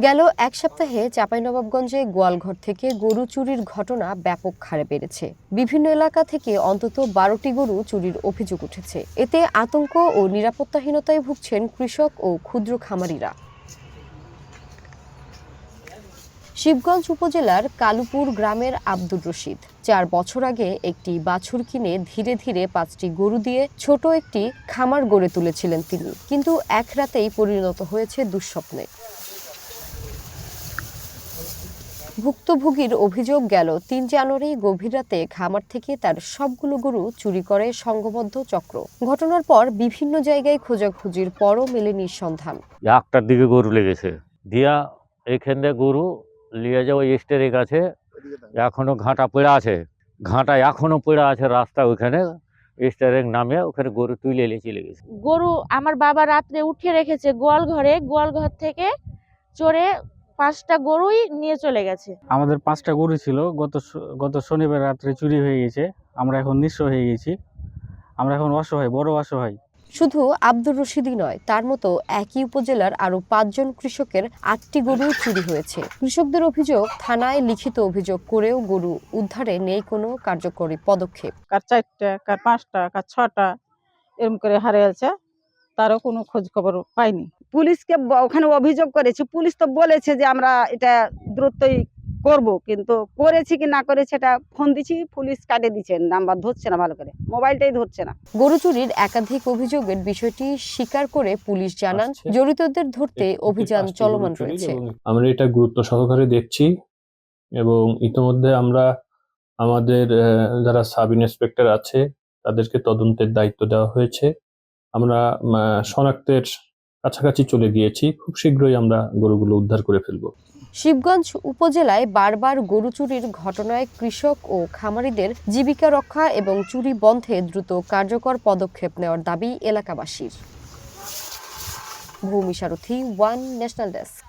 গেল এক সপ্তাহে চাঁপাইনবাবগঞ্জে গোয়ালঘর থেকে গরু চুরির ঘটনা ব্যাপক হারে বেড়েছে। বিভিন্ন এলাকা থেকে অন্তত 12টি গরু চুরির অভিযোগ উঠেছে। এতে আতঙ্ক ও নিরাপত্তাহীনতায় ভুগছেন কৃষক ও ক্ষুদ্র খামারিরা। শিবগঞ্জ উপজেলার কালুপুর গ্রামের আব্দুর রশিদ 4 বছর আগে একটি বাছুর কিনে ধীরে ধীরে 5টি গরু দিয়ে ছোট একটি খামার গড়ে তুলেছিলেন তিনি, কিন্তু এক রাতেই পরিণত হয়েছে দুঃস্বপ্নে। ভুক্তভোগীর অভিযোগ, গেল 3 জানুয়ারি গভীর রাতে খামার থেকে তার সবগুলো গরু চুরি করে সংঘবদ্ধ চক্র। ঘটনার পর বিভিন্ন জায়গায় খোঁজাখুঁজির পরও মেলেনি সন্ধান। 1টার দিকে গরু লেগেছে, দিয়া এখানে গরু নিয়ে যাওয়া স্টেরের কাছে এখনো ঘাটা পড়ে আছে, ঘাটা এখনো পড়ে আছে রাস্তা, ওইখানে স্টেরিং নামে ওখানে গরু তুলে নিয়ে চলে গেছে। গরু আমার বাবা রাত্রে উঠিয়ে রেখেছে গোয়াল ঘরে, গোয়াল ঘর থেকে চড়ে 5টা গরুই নিয়ে চলে গেছে। আমাদের 5টা গরু ছিল, গত শনিবার রাত্রে চুরি হয়ে গেছে। আমরা এখন নিঃস্ব হয়ে গেছি, আমরা এখন অসহায়, বড় অসহায়। শুধু আব্দুর রশিদই নয়, তার মতো একই উপজেলার আরো 5 জন কৃষকের 8টি গরু চুরি হয়েছে। কৃষকদের অভিযোগ, থানায় লিখিত অভিযোগ করেও গরু উদ্ধারে নেই কোনো কার্যকরী পদক্ষেপ। কার 4টা, কার 5টা, কার 6টা এরকম করে হারিয়েছে, তারও কোনো খোঁজ খবর পাইনি। পুলিশকে ওখানে অভিযোগ করেছি, পুলিশ তো বলেছে যে আমরা এটা দ্রুতই করব, কিন্তু করেছি কি না করেছে এটা ফোন দিছি, পুলিশ কাটে দিচ্ছে, নাম্বার ধরছে না, ভালো করে মোবাইলটাই ধরছে না। গরু চুরির একাধিক অভিযোগের বিষয়টি স্বীকার করে পুলিশ জানান, জড়িতদের ধরতে অভিযান চলমান রয়েছে। আমরা এটা গুরুত্ব সহকারে দেখছি এবং ইতিমধ্যে আমরা আমাদের যারা সাব ইন্সপেক্টর আছে তাদেরকে তদন্তের দায়িত্ব দেওয়া হয়েছে। আমরা শনাক্তের কাছাকাছি চলে গিয়েছি, খুব শীঘ্রই আমরা গরুগুলো উদ্ধার করে ফেলব। শিবগঞ্জ উপজেলায় বারবার গরু চুরির ঘটনায় কৃষক ও খামারিদের জীবিকা রক্ষা এবং চুরি বন্ধে দ্রুত কার্যকর পদক্ষেপ নেওয়ার দাবি এলাকাবাসীর। ভূমি সারথী, ওয়ান ন্যাশনাল ডেস্ক।